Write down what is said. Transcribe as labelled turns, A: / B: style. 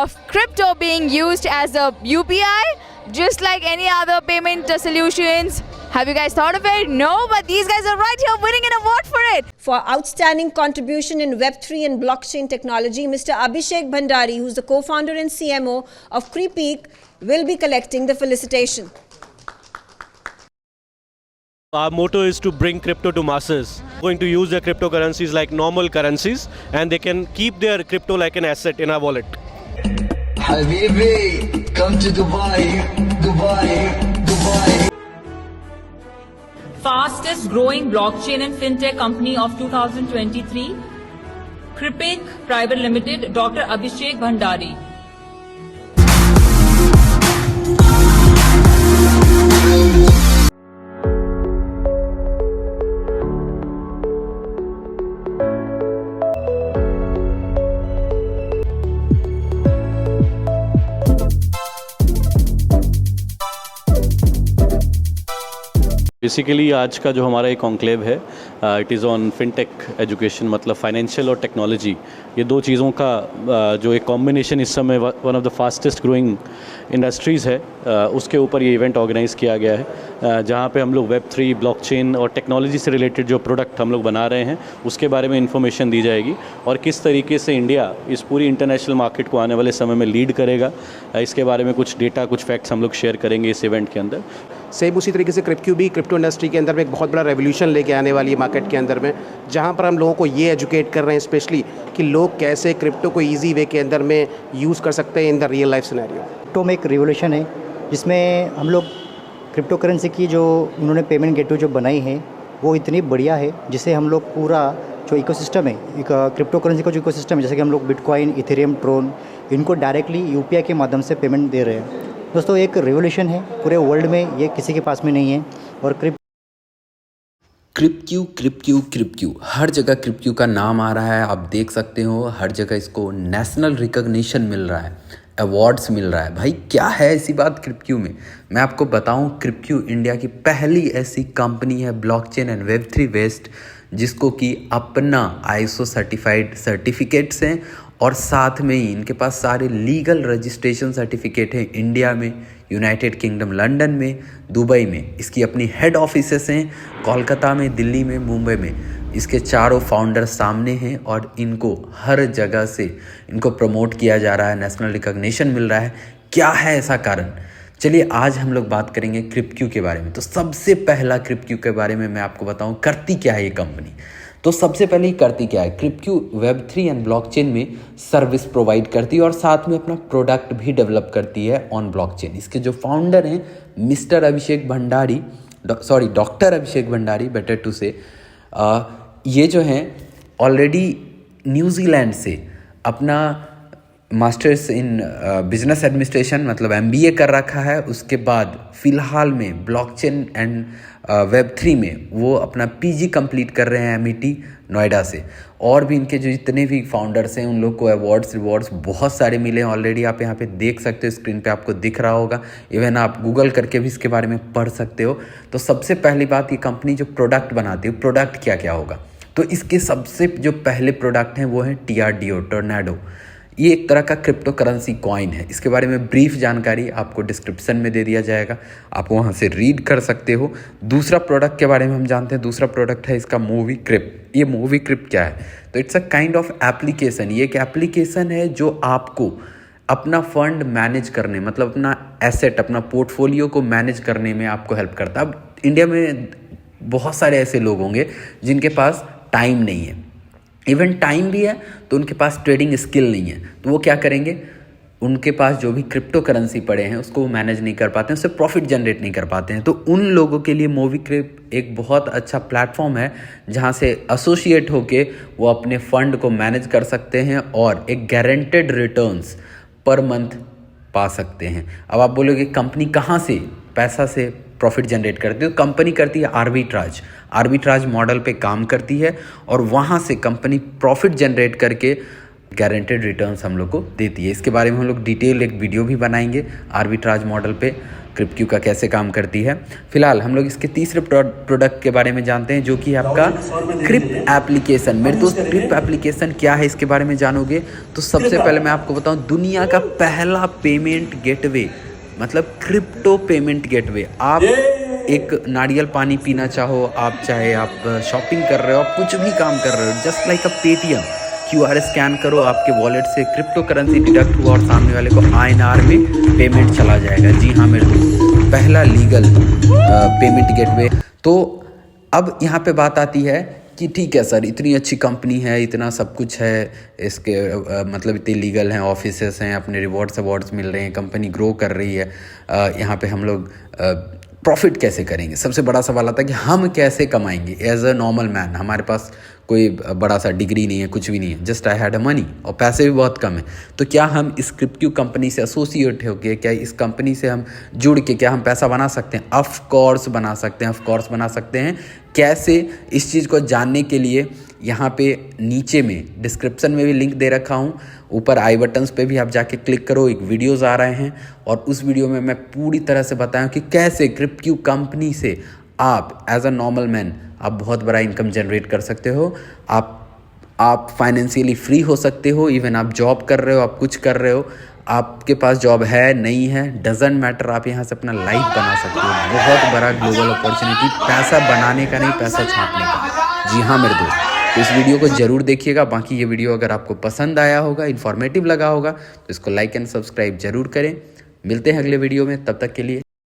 A: of crypto being used as a UPI, just like any other payment solutions. Have you guys thought of it? No, but these guys are right here winning an award for it.
B: For outstanding contribution in Web3 and blockchain technology, Mr. Abhishek Bhandari, who's the co-founder and CMO of Creepeak, will be collecting the felicitation.
C: Our motto is to bring crypto to masses. We're going to use their cryptocurrencies like normal currencies, and they can keep their crypto like an asset in our wallet.
D: Habibi, come to Dubai, Dubai, Dubai.
E: Fastest growing blockchain and fintech company of 2023, Creepeak Private Limited, Dr. Abhishek Bhandari.
F: Basically आज का जो हमारा एक conclave है it is on fintech education, मतलब financial और technology, ये दो चीज़ों का जो एक कॉम्बिनेशन इस समय one of the fastest growing industries है, उसके ऊपर ये इवेंट ऑर्गेनाइज़ किया गया है, जहाँ पे हम लोग वेब3, ब्लॉकचेन और टेक्नोलॉजी से रिलेटेड जो प्रोडक्ट हम लोग बना रहे हैं उसके बारे में इन्फॉर्मेशन दी जाएगी और किस तरीके से इंडिया इस पूरी इंटरनेशनल मार्केट को आने वाले समय में लीड करेगा, इसके बारे में कुछ डेटा, कुछ फैक्ट्स हम लोग शेयर करेंगे इस इवेंट के अंदर।
G: सेम उसी तरीके से क्रिप्क्यू भी क्रिप्टो इंडस्ट्री के अंदर में एक बहुत बड़ा रेवोल्यूशन लेके आने वाली है मार्केट के अंदर में, जहां पर हम लोगों को ये एजुकेट कर रहे हैं स्पेशली कि लोग कैसे क्रिप्टो को इजी वे के अंदर में यूज़ कर सकते हैं in the real life scenario.
H: Crypto में एक रिवोल्यूशन है जिसमें हम लोग क्रिप्टो करेंसी की जो उन्होंने पेमेंट गेटवे जो बनाई है वो इतनी बढ़िया है जिससे हम लोग पूरा जो इकोसिस्टम है, एक क्रिप्टो करेंसी का जो इकोसिस्टम है, जैसे कि हम लोग बिटकॉइन, इथेरियम, ट्रोन, इनको डायरेक्टली यूपीआई के माध्यम से पेमेंट दे रहे हैं। दोस्तों एक रिवोल्यूशन है पूरे वर्ल्ड में, ये किसी के पास में नहीं है। और
I: क्रिप्क्यू हर जगह क्रिप्क्यू का नाम आ रहा है, आप देख सकते हो हर जगह इसको नेशनल रिकॉग्निशन मिल रहा है, अवार्ड्स मिल रहा है। भाई क्या है ऐसी बात क्रिप्क्यू में? मैं आपको बताऊं, क्रिप्क्यू इंडिया की पहली ऐसी कंपनी है ब्लॉकचेन एंड वेब3 बेस्ड जिसको कि अपना ISO सर्टिफाइड सर्टिफिकेट्स हैं और साथ में ही इनके पास सारे लीगल रजिस्ट्रेशन सर्टिफिकेट हैं इंडिया में, यूनाइटेड किंगडम लंदन में, दुबई में। इसकी अपनी हेड ऑफिसेस हैं कोलकाता में, दिल्ली में, मुंबई में। इसके चारों फाउंडर सामने हैं और इनको हर जगह से इनको प्रमोट किया जा रहा है, नेशनल रिकॉग्निशन मिल रहा है। क्या है ऐसा कारण? चलिए आज हम लोग बात करेंगे क्रिप्क्यू के बारे में। तो सबसे पहला क्रिप्क्यू के बारे में मैं आपको बताऊं, करती क्या है ये कंपनी। तो सबसे पहले ही करती क्या है, क्रिप्क्यू वेब3 एंड ब्लॉकचेन में सर्विस प्रोवाइड करती है और साथ में अपना प्रोडक्ट भी डेवलप करती है ऑन ब्लॉकचेन। इसके जो फाउंडर हैं mister Abhishek Bhandari, doctor Abhishek Bhandari better to से, ये जो हैं ऑलरेडी न्यूजीलैंड से अपना मास्टर्स इन बिजनेस एडमिनिस्ट्रेशन मतलब MBA कर रखा है। उसके बाद फ़िलहाल में ब्लॉकचेन एंड वेब3 में वो अपना PG कंप्लीट कर रहे हैं MET नोएडा से। और भी इनके जो जितने भी फाउंडर्स हैं उन लोग को रिवॉर्ड्स बहुत सारे मिले हैं ऑलरेडी। आप यहाँ पे देख सकते हो, स्क्रीन पे आपको दिख रहा होगा, इवन आप गूगल करके भी इसके बारे में पढ़ सकते हो। तो सबसे पहली बात, ये कंपनी जो प्रोडक्ट बनाती है, प्रोडक्ट क्या क्या होगा, तो इसके सबसे जो पहले प्रोडक्ट हैं वो हैं TRDO, टोर्नेडो। ये एक तरह का क्रिप्टो करेंसी कॉइन है। इसके बारे में ब्रीफ जानकारी आपको डिस्क्रिप्शन में दे दिया जाएगा, आप वहाँ से रीड कर सकते हो। दूसरा प्रोडक्ट के बारे में हम जानते हैं, दूसरा प्रोडक्ट है इसका मूवी क्रिप। ये मूवी क्रिप क्या है? तो it's a kind of application. ये एक एप्लीकेशन है जो आपको अपना फंड मैनेज करने, मतलब अपना एसेट, अपना पोर्टफोलियो को मैनेज करने में आपको हेल्प करता है। अब इंडिया में बहुत सारे ऐसे लोग होंगे जिनके पास टाइम नहीं है, इवन टाइम भी है तो उनके पास ट्रेडिंग स्किल नहीं है, तो वो क्या करेंगे, उनके पास जो भी क्रिप्टो करेंसी पड़े हैं उसको वो मैनेज नहीं कर पाते हैं, उससे प्रॉफिट जनरेट नहीं कर पाते हैं। तो उन लोगों के लिए मोवीक्रिप एक बहुत अच्छा प्लेटफॉर्म है जहां से एसोसिएट होके वो अपने फंड को मैनेज कर सकते हैं और एक गारंटेड रिटर्न्स पर मंथ पा सकते हैं। अब आप बोलोगे कंपनी कहाँ से पैसा से प्रॉफिट जनरेट करती है? तो कंपनी करती है आर्बिट्राज मॉडल पे काम करती है और वहाँ से कंपनी प्रॉफिट जनरेट करके गारंटेड रिटर्न्स हम लोग को देती है। इसके बारे में हम लोग डिटेल एक वीडियो भी बनाएंगे आर्बिट्राज मॉडल पे क्रिप्क्यू का कैसे काम करती है। फिलहाल हम लोग इसके तीसरे प्रोडक्ट के बारे में जानते हैं जो कि आपका क्रिप एप्लीकेशन। मेरे दोस्त क्रिप एप्लीकेशन क्या है इसके बारे में जानोगे तो सबसे पहले मैं आपको बताऊं दुनिया का पहला पेमेंट गेटवे मतलब क्रिप्टो पेमेंट गेटवे। आप एक नारियल पानी पीना चाहो, आप चाहे आप शॉपिंग कर रहे हो, आप कुछ भी काम कर रहे हो, जस्ट लाइक अ पेटीएम QR स्कैन करो, आपके वॉलेट से क्रिप्टो करेंसी डिडक्ट हुआ और सामने वाले को INR में पेमेंट चला जाएगा। जी हाँ मेरे दोस्त, पहला लीगल पेमेंट गेटवे। तो अब यहाँ पे बात आती है कि ठीक है सर, इतनी अच्छी कंपनी है, इतना सब कुछ है, इसके मतलब इतने लीगल हैं, ऑफिसेस हैं, अपने रिवॉर्ड्स अवार्ड्स मिल रहे हैं, कंपनी ग्रो कर रही है, यहाँ पे हम लोग प्रॉफिट कैसे करेंगे। सबसे बड़ा सवाल आता है कि हम कैसे कमाएंगे एज अ नॉर्मल मैन। हमारे पास कोई बड़ा सा डिग्री नहीं है, कुछ भी नहीं है, just I had a money और पैसे भी बहुत कम है। तो क्या हम इस क्रिप्क्यू कंपनी से एसोसिएट होकर, क्या इस कंपनी से हम जुड़ के क्या हम पैसा बना सकते हैं? ऑफ कोर्स बना सकते हैं, ऑफ कोर्स बना सकते हैं। कैसे, इस चीज़ को जानने के लिए यहाँ पे नीचे में डिस्क्रिप्शन में भी लिंक दे रखा हूँ, ऊपर आई बटन्स पे भी आप जाके क्लिक करो, एक वीडियोज़ आ रहे हैं और उस वीडियो में मैं पूरी तरह से बताया कि कैसे क्रिप्क्यू कंपनी से आप एज अ नॉर्मल मैन आप बहुत बड़ा इनकम जनरेट कर सकते हो। आप फाइनेंशियली फ्री हो सकते हो। इवन आप जॉब कर रहे हो, आप कुछ कर रहे हो, आपके पास जॉब है नहीं है, डजेंट मैटर, आप यहाँ से अपना लाइफ बना सकते हो। बहुत बड़ा ग्लोबल अपॉर्चुनिटी, पैसा बनाने का नहीं, पैसा छापने का। जी हाँ मेरे दोस्त, तो इस वीडियो को ज़रूर देखिएगा। बाकी ये वीडियो अगर आपको पसंद आया होगा, इन्फॉर्मेटिव लगा होगा तो इसको लाइक एंड सब्सक्राइब जरूर करें। मिलते हैं अगले वीडियो में, तब तक के लिए